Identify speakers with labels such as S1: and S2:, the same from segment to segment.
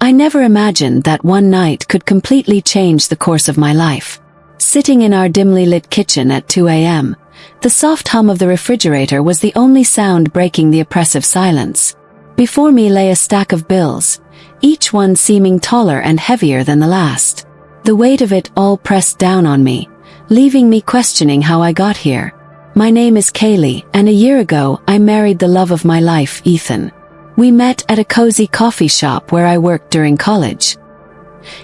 S1: I never imagined that one night could completely change the course of my life. Sitting in our dimly lit kitchen at 2 a.m., the soft hum of the refrigerator was the only sound breaking the oppressive silence. Before me lay a stack of bills, each one seeming taller and heavier than the last. The weight of it all pressed down on me, leaving me questioning how I got here. My name is Kaylee, and a year ago I married the love of my life, Ethan. We met at a cozy coffee shop where I worked during college.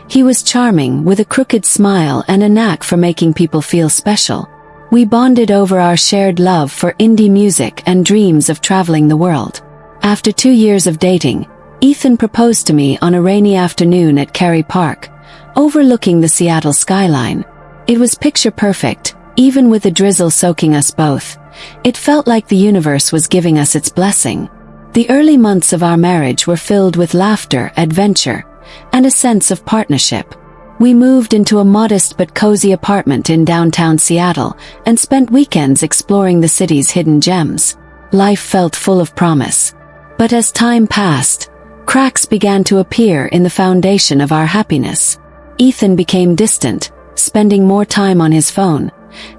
S1: He was charming, with a crooked smile and a knack for making people feel special. We bonded over our shared love for indie music and dreams of traveling the world. After 2 years of dating, Ethan proposed to me on a rainy afternoon at Kerry Park, overlooking the Seattle skyline. It was picture perfect, even with the drizzle soaking us both. It felt like the universe was giving us its blessing. The early months of our marriage were filled with laughter, adventure, and a sense of partnership. We moved into a modest but cozy apartment in downtown Seattle and spent weekends exploring the city's hidden gems. Life felt full of promise. But as time passed, cracks began to appear in the foundation of our happiness. Ethan became distant, spending more time on his phone,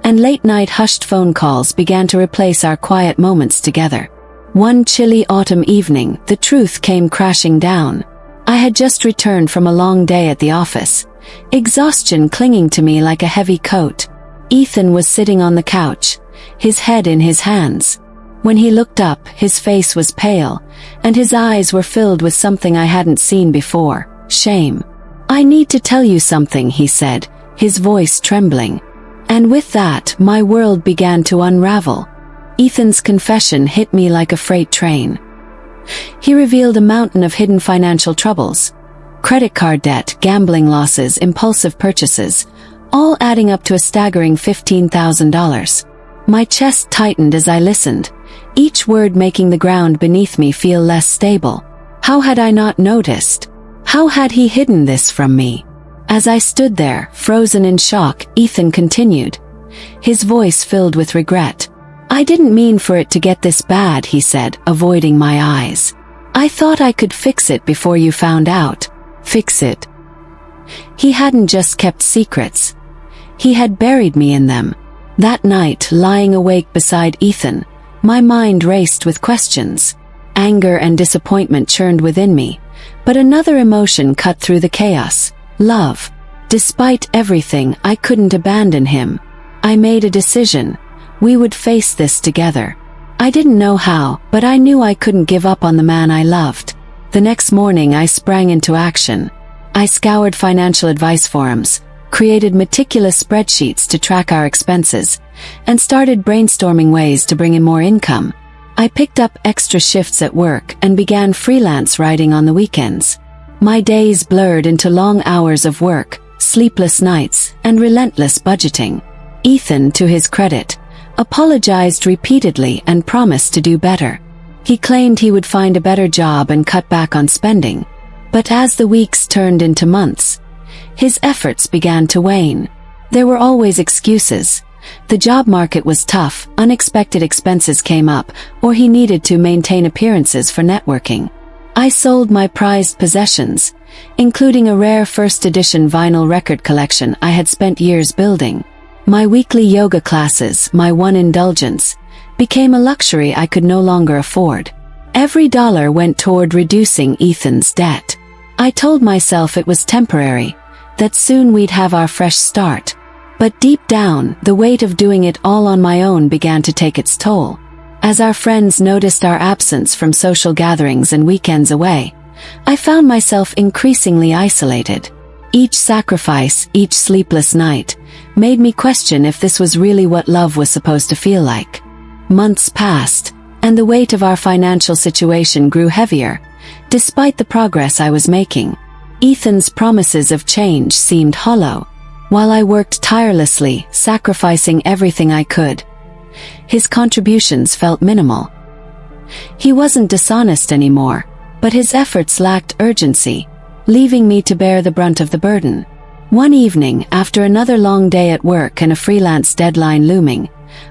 S1: and late-night hushed phone calls began to replace our quiet moments together. One chilly autumn evening, the truth came crashing down. I had just returned from a long day at the office, exhaustion clinging to me like a heavy coat. Ethan was sitting on the couch, his head in his hands. When he looked up, his face was pale, and his eyes were filled with something I hadn't seen before: shame. "I need to tell you something," he said, his voice trembling. And with that, my world began to unravel. Ethan's confession hit me like a freight train. He revealed a mountain of hidden financial troubles: credit card debt, gambling losses, impulsive purchases, all adding up to a staggering $15,000. My chest tightened as I listened, each word making the ground beneath me feel less stable. How had I not noticed? How had he hidden this from me? As I stood there, frozen in shock, Ethan continued, his voice filled with regret. "I didn't mean for it to get this bad," he said, avoiding my eyes. "I thought I could fix it before you found out." Fix it? He hadn't just kept secrets. He had buried me in them. That night, lying awake beside Ethan, my mind raced with questions. Anger and disappointment churned within me, but another emotion cut through the chaos: love. Despite everything, I couldn't abandon him. I made a decision. We would face this together. I didn't know how, but I knew I couldn't give up on the man I loved. The next morning I sprang into action. I scoured financial advice forums, created meticulous spreadsheets to track our expenses, and started brainstorming ways to bring in more income. I picked up extra shifts at work and began freelance writing on the weekends. My days blurred into long hours of work, sleepless nights, and relentless budgeting. Ethan, to his credit, apologized repeatedly and promised to do better. He claimed he would find a better job and cut back on spending. But as the weeks turned into months, his efforts began to wane. There were always excuses. The job market was tough, unexpected expenses came up, or he needed to maintain appearances for networking. I sold my prized possessions, including a rare first edition vinyl record collection I had spent years building. My weekly yoga classes, my one indulgence, became a luxury I could no longer afford. Every dollar went toward reducing Ethan's debt. I told myself it was temporary, that soon we'd have our fresh start. But deep down, the weight of doing it all on my own began to take its toll. As our friends noticed our absence from social gatherings and weekends away, I found myself increasingly isolated. Each sacrifice, each sleepless night, made me question if this was really what love was supposed to feel like. Months passed, and the weight of our financial situation grew heavier, despite the progress I was making. Ethan's promises of change seemed hollow. While I worked tirelessly, sacrificing everything I could, his contributions felt minimal. He wasn't dishonest anymore, but his efforts lacked urgency, leaving me to bear the brunt of the burden. One evening, after another long day at work and a freelance deadline looming,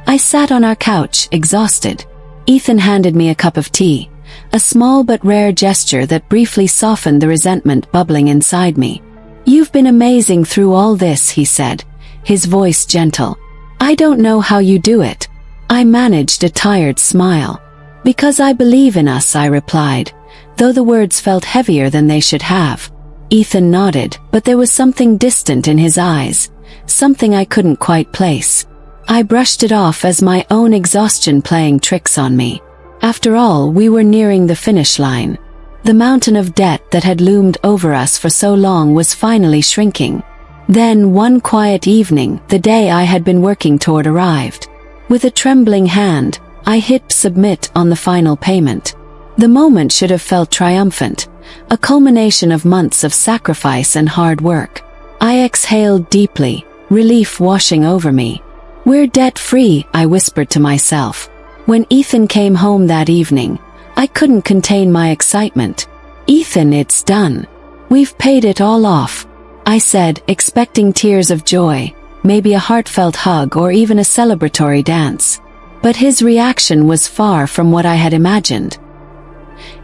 S1: I sat on our couch, exhausted. Ethan handed me a cup of tea, a small but rare gesture that briefly softened the resentment bubbling inside me. "You've been amazing through all this," he said, his voice gentle. "I don't know how you do it." I managed a tired smile. "Because I believe in us," I replied, though the words felt heavier than they should have. Ethan nodded, but there was something distant in his eyes, something I couldn't quite place. I brushed it off as my own exhaustion playing tricks on me. After all, we were nearing the finish line. The mountain of debt that had loomed over us for so long was finally shrinking. Then, one quiet evening, the day I had been working toward arrived. With a trembling hand, I hit submit on the final payment. The moment should have felt triumphant, a culmination of months of sacrifice and hard work. I exhaled deeply, relief washing over me. "We're debt-free," I whispered to myself. When Ethan came home that evening, I couldn't contain my excitement. "Ethan, it's done. We've paid it all off," I said, expecting tears of joy, maybe a heartfelt hug or even a celebratory dance. But his reaction was far from what I had imagined.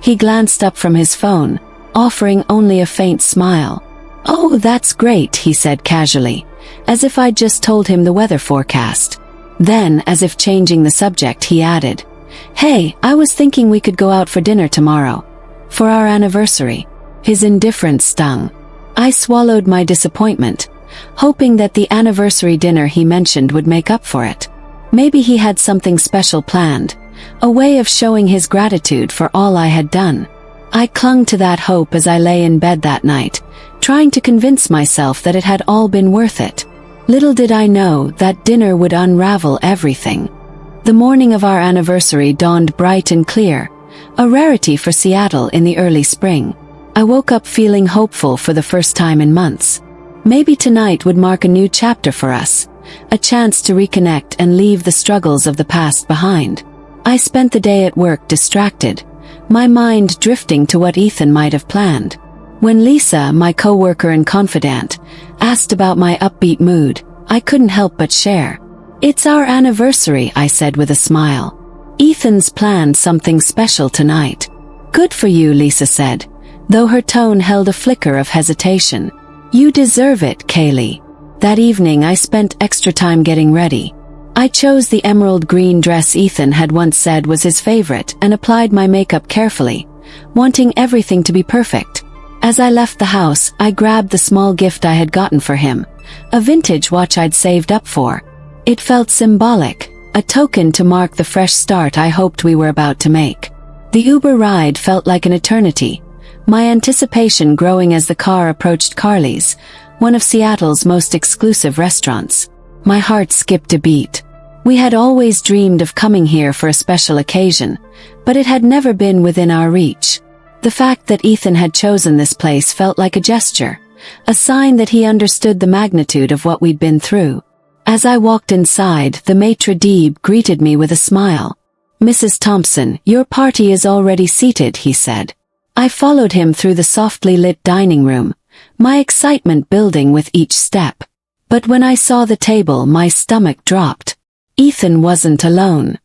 S1: He glanced up from his phone, offering only a faint smile. "Oh, that's great," he said casually, as if I'd just told him the weather forecast. Then, as if changing the subject, he added, "Hey, I was thinking we could go out for dinner tomorrow. For our anniversary." His indifference stung. I swallowed my disappointment, hoping that the anniversary dinner he mentioned would make up for it. Maybe he had something special planned, a way of showing his gratitude for all I had done. I clung to that hope as I lay in bed that night, trying to convince myself that it had all been worth it. Little did I know that dinner would unravel everything. The morning of our anniversary dawned bright and clear, a rarity for Seattle in the early spring. I woke up feeling hopeful for the first time in months. Maybe tonight would mark a new chapter for us, a chance to reconnect and leave the struggles of the past behind. I spent the day at work distracted, my mind drifting to what Ethan might have planned. When Lisa, my coworker and confidant, asked about my upbeat mood, I couldn't help but share. "It's our anniversary," I said with a smile. "Ethan's planned something special tonight." "Good for you," Lisa said, though her tone held a flicker of hesitation. "You deserve it, Kaylee." That evening I spent extra time getting ready. I chose the emerald green dress Ethan had once said was his favorite and applied my makeup carefully, wanting everything to be perfect. As I left the house, I grabbed the small gift I had gotten for him, a vintage watch I'd saved up for. It felt symbolic, a token to mark the fresh start I hoped we were about to make. The Uber ride felt like an eternity, my anticipation growing as the car approached Carly's, one of Seattle's most exclusive restaurants. My heart skipped a beat. We had always dreamed of coming here for a special occasion, but it had never been within our reach. The fact that Ethan had chosen this place felt like a gesture, a sign that he understood the magnitude of what we'd been through. As I walked inside, the maitre d' greeted me with a smile. "Mrs. Thompson, your party is already seated," he said. I followed him through the softly lit dining room, my excitement building with each step. But when I saw the table, my stomach dropped. Ethan wasn't alone.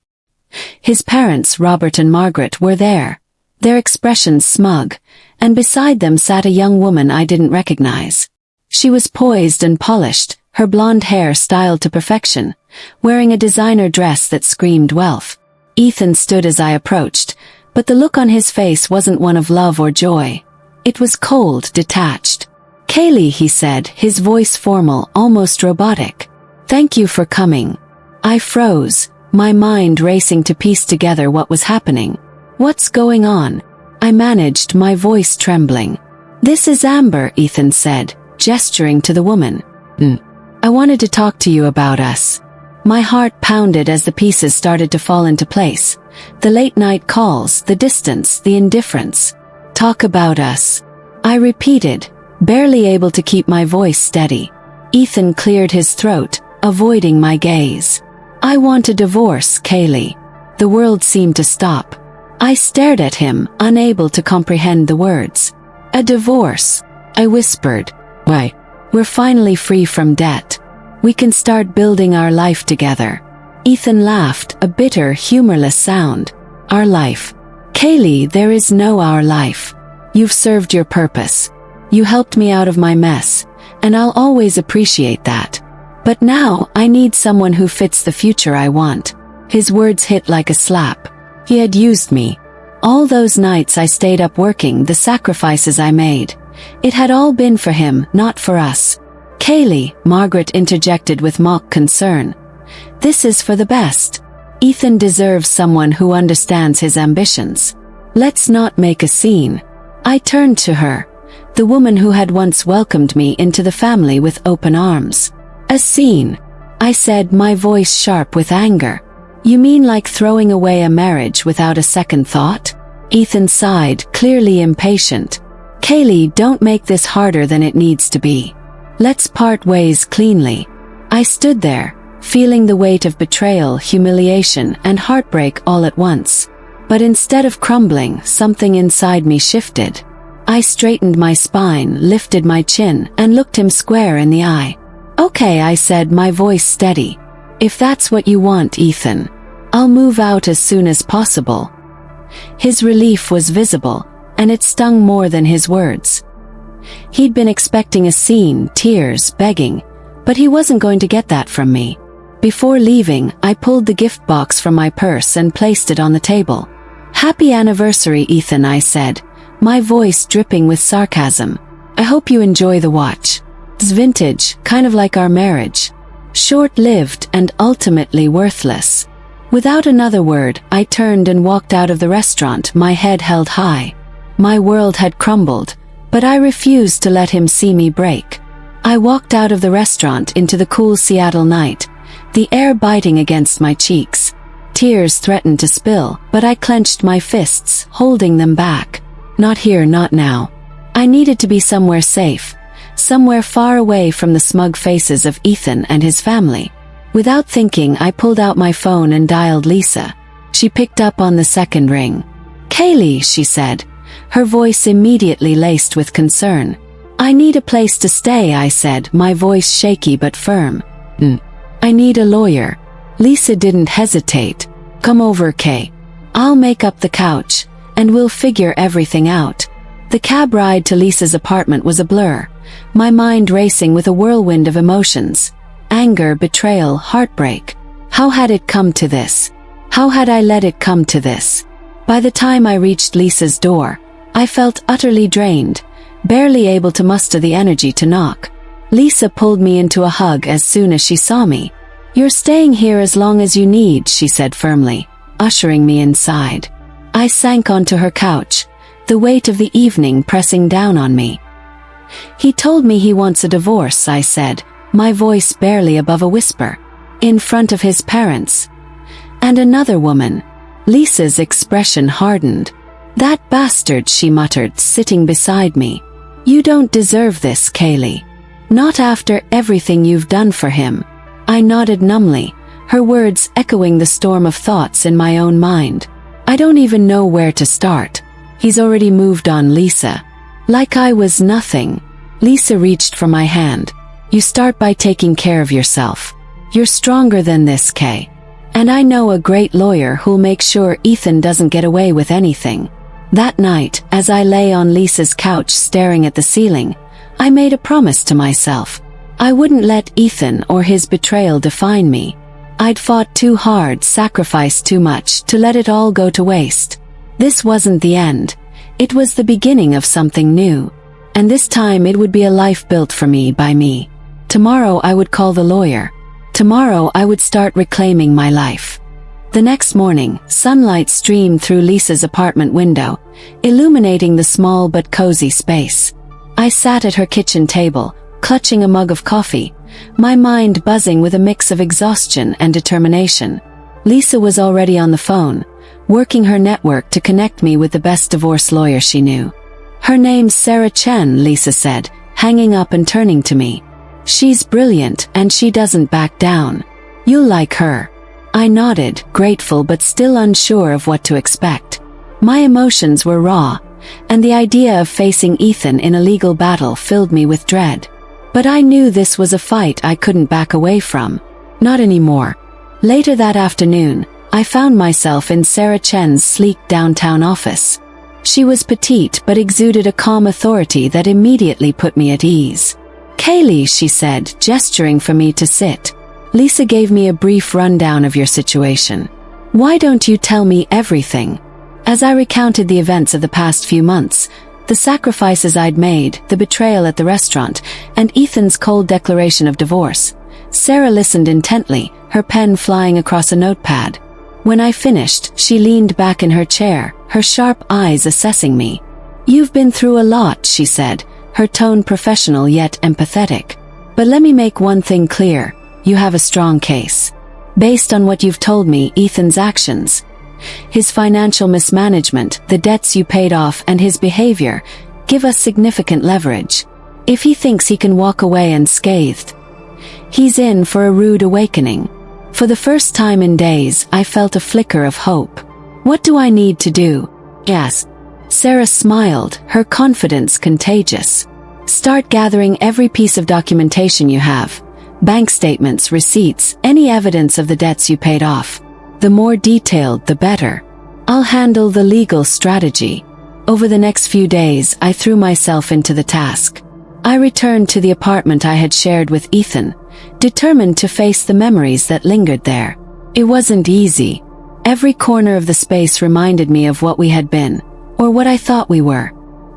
S1: His parents, Robert and Margaret, were there, their expressions smug, and beside them sat a young woman I didn't recognize. She was poised and polished, her blonde hair styled to perfection, wearing a designer dress that screamed wealth. Ethan stood as I approached, but the look on his face wasn't one of love or joy. It was cold, detached. "Kaylee," he said, his voice formal, almost robotic. "Thank you for coming." I froze, my mind racing to piece together what was happening. "What's going on?" I managed, my voice trembling. "This is Amber," Ethan said, gesturing to the woman. "I wanted to talk to you about us." My heart pounded as the pieces started to fall into place. The late-night calls, the distance, the indifference. "Talk about us," I repeated, barely able to keep my voice steady. Ethan cleared his throat, avoiding my gaze. "I want a divorce, Kaylee." The world seemed to stop. I stared at him, unable to comprehend the words. "A divorce," I whispered. "Why? We're finally free from debt. We can start building our life together." Ethan laughed, a bitter, humorless sound. "Our life. Kaylee, there is no our life. You've served your purpose. You helped me out of my mess, and I'll always appreciate that. But now, I need someone who fits the future I want. His words hit like a slap. He had used me. All those nights I stayed up working, the sacrifices I made. It had all been for him, not for us. Kaylee, Margaret interjected with mock concern. This is for the best. Ethan deserves someone who understands his ambitions. Let's not make a scene. I turned to her, the woman who had once welcomed me into the family with open arms. A scene, I said, my voice sharp with anger. You mean like throwing away a marriage without a second thought? Ethan sighed, clearly impatient. Kaylee, don't make this harder than it needs to be. Let's part ways cleanly. I stood there, feeling the weight of betrayal, humiliation, and heartbreak all at once. But instead of crumbling, something inside me shifted. I straightened my spine, lifted my chin, and looked him square in the eye. Okay, I said, my voice steady. If that's what you want, Ethan, I'll move out as soon as possible. His relief was visible, and it stung more than his words. He'd been expecting a scene, tears, begging, but he wasn't going to get that from me. Before leaving, I pulled the gift box from my purse and placed it on the table. Happy anniversary, Ethan, I said, my voice dripping with sarcasm. I hope you enjoy the watch. It's vintage, kind of like our marriage. Short-lived and ultimately worthless. Without another word, I turned and walked out of the restaurant, my head held high. My world had crumbled, but I refused to let him see me break. I walked out of the restaurant into the cool Seattle night, the air biting against my cheeks. Tears threatened to spill, but I clenched my fists, holding them back. Not here, not now. I needed to be somewhere safe, somewhere far away from the smug faces of Ethan and his family. Without thinking, I pulled out my phone and dialed Lisa. She picked up on the second ring. Kaylee, she said, her voice immediately laced with concern. I need a place to stay, I said, my voice shaky but firm. I need a lawyer. Lisa didn't hesitate. Come over, Kay. I'll make up the couch, and we'll figure everything out. The cab ride to Lisa's apartment was a blur, my mind racing with a whirlwind of emotions. Anger, betrayal, heartbreak. How had it come to this? How had I let it come to this? By the time I reached Lisa's door, I felt utterly drained, barely able to muster the energy to knock. Lisa pulled me into a hug as soon as she saw me. You're staying here as long as you need, she said firmly, ushering me inside. I sank onto her couch, the weight of the evening pressing down on me. He told me he wants a divorce, I said, my voice barely above a whisper. In front of his parents. And another woman. Lisa's expression hardened. That bastard, she muttered, sitting beside me. You don't deserve this, Kaylee. Not after everything you've done for him. I nodded numbly, her words echoing the storm of thoughts in my own mind. I don't even know where to start. He's already moved on, Lisa. Like I was nothing. Lisa reached for my hand. You start by taking care of yourself. You're stronger than this, Kay. And I know a great lawyer who'll make sure Ethan doesn't get away with anything. That night, as I lay on Lisa's couch staring at the ceiling, I made a promise to myself. I wouldn't let Ethan or his betrayal define me. I'd fought too hard, sacrificed too much, to let it all go to waste. This wasn't the end. It was the beginning of something new. And this time it would be a life built for me by me. Tomorrow I would call the lawyer. Tomorrow I would start reclaiming my life. The next morning, sunlight streamed through Lisa's apartment window, illuminating the small but cozy space. I sat at her kitchen table, clutching a mug of coffee, my mind buzzing with a mix of exhaustion and determination. Lisa was already on the phone, working her network to connect me with the best divorce lawyer she knew. Her name's Sarah Chen, Lisa said, hanging up and turning to me. She's brilliant, and she doesn't back down. You'll like her. I nodded, grateful but still unsure of what to expect. My emotions were raw, and the idea of facing Ethan in a legal battle filled me with dread. But I knew this was a fight I couldn't back away from. Not anymore. Later that afternoon, I found myself in Sarah Chen's sleek downtown office. She was petite but exuded a calm authority that immediately put me at ease. "Kaylee," she said, gesturing for me to sit. "Lisa gave me a brief rundown of your situation. Why don't you tell me everything?" As I recounted the events of the past few months, the sacrifices I'd made, the betrayal at the restaurant, and Ethan's cold declaration of divorce, Sarah listened intently, her pen flying across a notepad. When I finished, she leaned back in her chair, her sharp eyes assessing me. "You've been through a lot," she said, her tone professional yet empathetic. "But let me make one thing clear, you have a strong case. Based on what you've told me, Ethan's actions, his financial mismanagement, the debts you paid off, and his behavior, give us significant leverage. If he thinks he can walk away unscathed, he's in for a rude awakening." For the first time in days, I felt a flicker of hope. "What do I need to do?" "Yes." Sarah smiled, her confidence contagious. "Start gathering every piece of documentation you have. Bank statements, receipts, any evidence of the debts you paid off. The more detailed, the better. I'll handle the legal strategy." Over the next few days, I threw myself into the task. I returned to the apartment I had shared with Ethan, determined to face the memories that lingered there. It wasn't easy. Every corner of the space reminded me of what we had been, or what I thought we were.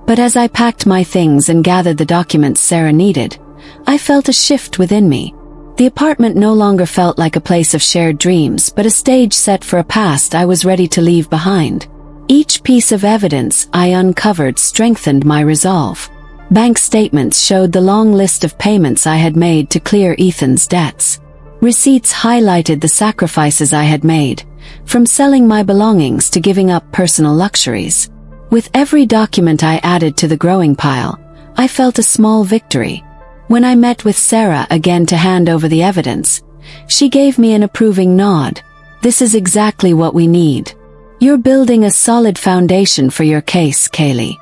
S1: But as I packed my things and gathered the documents Sarah needed, I felt a shift within me. The apartment no longer felt like a place of shared dreams, but a stage set for a past I was ready to leave behind. Each piece of evidence I uncovered strengthened my resolve. Bank statements showed the long list of payments I had made to clear Ethan's debts. Receipts highlighted the sacrifices I had made, from selling my belongings to giving up personal luxuries. With every document I added to the growing pile, I felt a small victory. When I met with Sarah again to hand over the evidence, she gave me an approving nod. "This is exactly what we need. You're building a solid foundation for your case, Kaylee.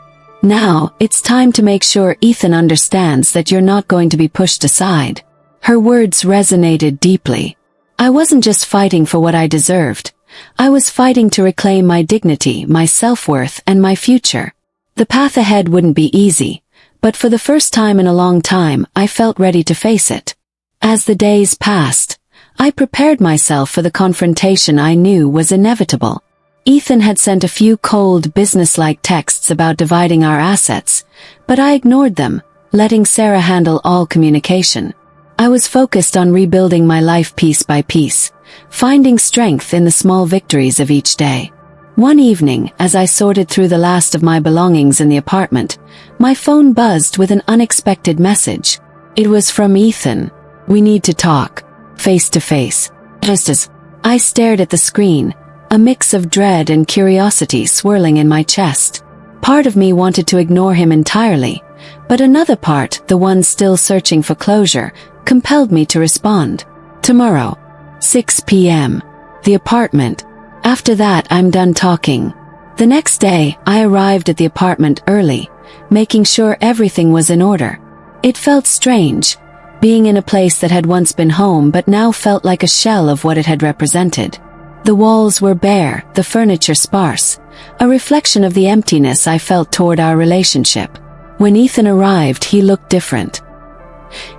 S1: Now, it's time to make sure Ethan understands that you're not going to be pushed aside." Her words resonated deeply. I wasn't just fighting for what I deserved. I was fighting to reclaim my dignity, my self-worth, and my future. The path ahead wouldn't be easy, but for the first time in a long time, I felt ready to face it. As the days passed, I prepared myself for the confrontation I knew was inevitable. Ethan had sent a few cold, businesslike texts about dividing our assets, but I ignored them, letting Sarah handle all communication. I was focused on rebuilding my life piece by piece, finding strength in the small victories of each day. One evening, as I sorted through the last of my belongings in the apartment, my phone buzzed with an unexpected message. It was from Ethan. "We need to talk. Face to face." Just as I stared at the screen, a mix of dread and curiosity swirling in my chest. Part of me wanted to ignore him entirely, but another part, the one still searching for closure, compelled me to respond. "Tomorrow, 6 p.m. The apartment. After that, I'm done talking." The next day, I arrived at the apartment early, making sure everything was in order. It felt strange, being in a place that had once been home but now felt like a shell of what it had represented. The walls were bare, the furniture sparse, a reflection of the emptiness I felt toward our relationship. When Ethan arrived, he looked different.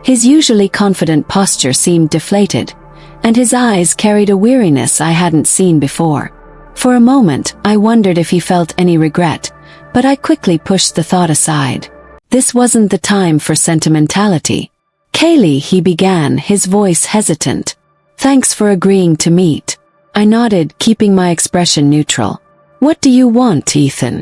S1: His usually confident posture seemed deflated, and his eyes carried a weariness I hadn't seen before. For a moment, I wondered if he felt any regret, but I quickly pushed the thought aside. This wasn't the time for sentimentality. "Kaylee," he began, his voice hesitant. "Thanks for agreeing to meet." I nodded, keeping my expression neutral. "What do you want, Ethan?"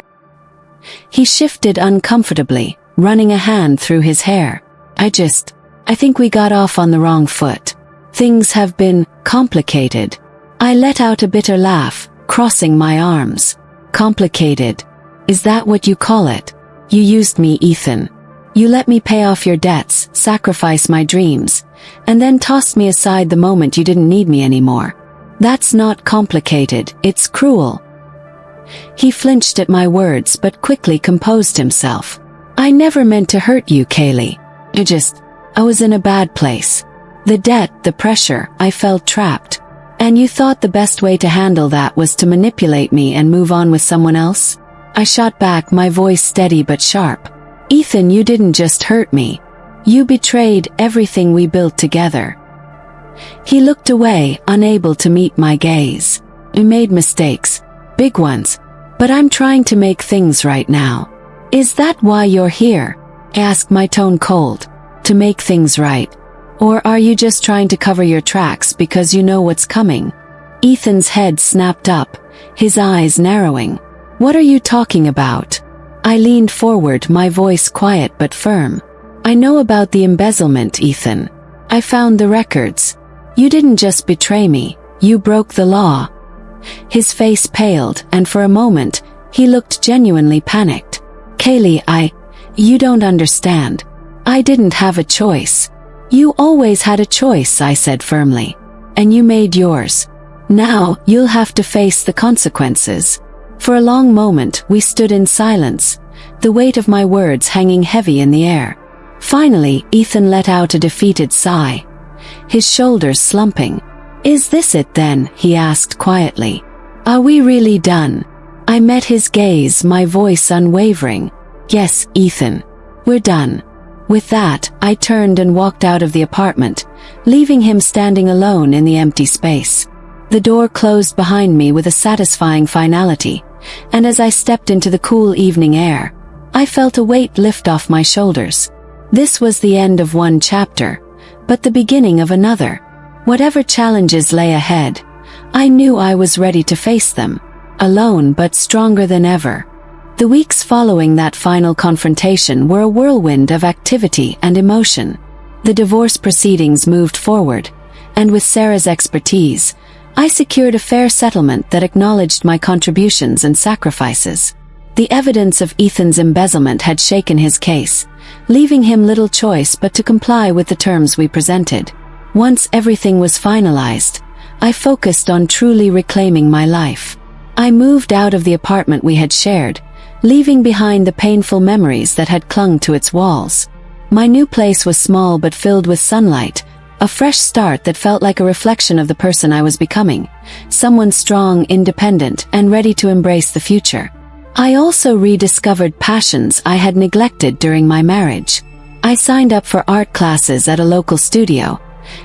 S1: He shifted uncomfortably, running a hand through his hair. I think we got off on the wrong foot. Things have been complicated." I let out a bitter laugh, crossing my arms. "Complicated? Is that what you call it? You used me, Ethan. You let me pay off your debts, sacrifice my dreams, and then tossed me aside the moment you didn't need me anymore. That's not complicated, it's cruel." He flinched at my words but quickly composed himself. "I never meant to hurt you, Kaylee. I was in a bad place. The debt, the pressure, I felt trapped. And you thought the best way to handle that was to manipulate me and move on with someone else? I shot back, my voice steady but sharp. Ethan, you didn't just hurt me. You betrayed everything we built together. He looked away, unable to meet my gaze. We made mistakes, big ones, but I'm trying to make things right now. Is that why you're here? I asked, my tone cold. To make things right? Or are you just trying to cover your tracks because you know what's coming? Ethan's head snapped up, his eyes narrowing. What are you talking about? I leaned forward, my voice quiet but firm. I know about the embezzlement, Ethan. I found the records. You didn't just betray me, you broke the law. His face paled, and for a moment, he looked genuinely panicked. Kaylee, you don't understand. I didn't have a choice. You always had a choice, I said firmly. And you made yours. Now, you'll have to face the consequences. For a long moment, we stood in silence, the weight of my words hanging heavy in the air. Finally, Ethan let out a defeated sigh, his shoulders slumping. Is this it then? He asked quietly. Are we really done? I met his gaze, my voice unwavering. Yes, Ethan. We're done. With that, I turned and walked out of the apartment, leaving him standing alone in the empty space. The door closed behind me with a satisfying finality, and as I stepped into the cool evening air, I felt a weight lift off my shoulders. This was the end of one chapter, but the beginning of another. Whatever challenges lay ahead, I knew I was ready to face them, alone but stronger than ever. The weeks following that final confrontation were a whirlwind of activity and emotion. The divorce proceedings moved forward, and with Sarah's expertise, I secured a fair settlement that acknowledged my contributions and sacrifices. The evidence of Ethan's embezzlement had shaken his case, leaving him little choice but to comply with the terms we presented. Once everything was finalized, I focused on truly reclaiming my life. I moved out of the apartment we had shared, leaving behind the painful memories that had clung to its walls. My new place was small but filled with sunlight, a fresh start that felt like a reflection of the person I was becoming, someone strong, independent, and ready to embrace the future. I also rediscovered passions I had neglected during my marriage. I signed up for art classes at a local studio,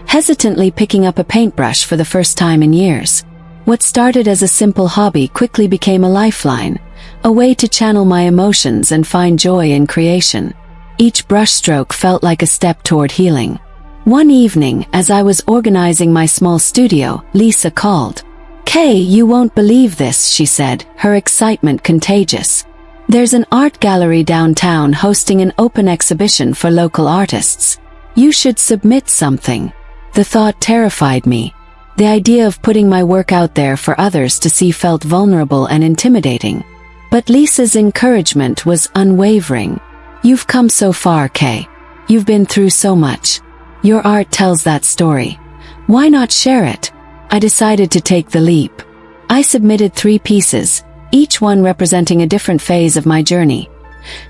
S1: hesitantly picking up a paintbrush for the first time in years. What started as a simple hobby quickly became a lifeline, a way to channel my emotions and find joy in creation. Each brushstroke felt like a step toward healing. One evening, as I was organizing my small studio, Lisa called. Kay, you won't believe this, she said, her excitement contagious. There's an art gallery downtown hosting an open exhibition for local artists. You should submit something. The thought terrified me. The idea of putting my work out there for others to see felt vulnerable and intimidating. But Lisa's encouragement was unwavering. You've come so far, Kay. You've been through so much. Your art tells that story. Why not share it? I decided to take the leap. I submitted 3 pieces, each one representing a different phase of my journey.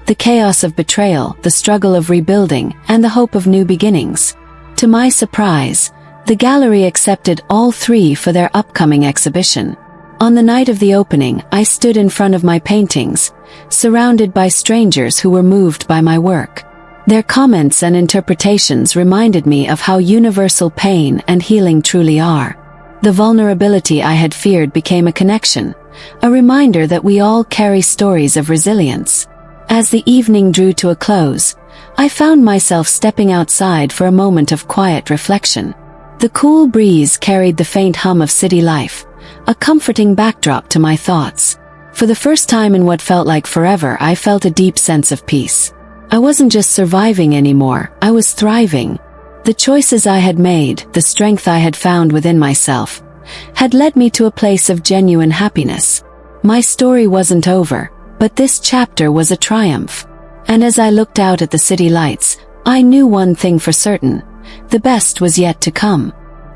S1: The chaos of betrayal, the struggle of rebuilding, and the hope of new beginnings. To my surprise, the gallery accepted all 3 for their upcoming exhibition. On the night of the opening, I stood in front of my paintings, surrounded by strangers who were moved by my work. Their comments and interpretations reminded me of how universal pain and healing truly are. The vulnerability I had feared became a connection, a reminder that we all carry stories of resilience. As the evening drew to a close, I found myself stepping outside for a moment of quiet reflection. The cool breeze carried the faint hum of city life, a comforting backdrop to my thoughts. For the first time in what felt like forever, I felt a deep sense of peace. I wasn't just surviving anymore, I was thriving. The choices I had made, the strength I had found within myself, had led me to a place of genuine happiness. My story wasn't over, but this chapter was a triumph. And as I looked out at the city lights, I knew one thing for certain: the best was yet to come.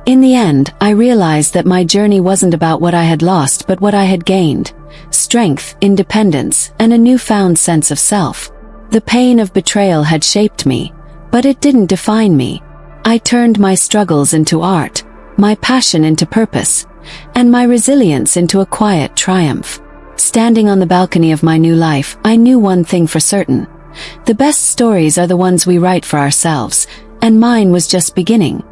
S1: In the end, I realized that my journey wasn't about what I had lost but what I had gained: strength, independence, and a newfound sense of self. The pain of betrayal had shaped me, but it didn't define me. I turned my struggles into art, my passion into purpose, and my resilience into a quiet triumph. Standing on the balcony of my new life, I knew one thing for certain. The best stories are the ones we write for ourselves, and mine was just beginning.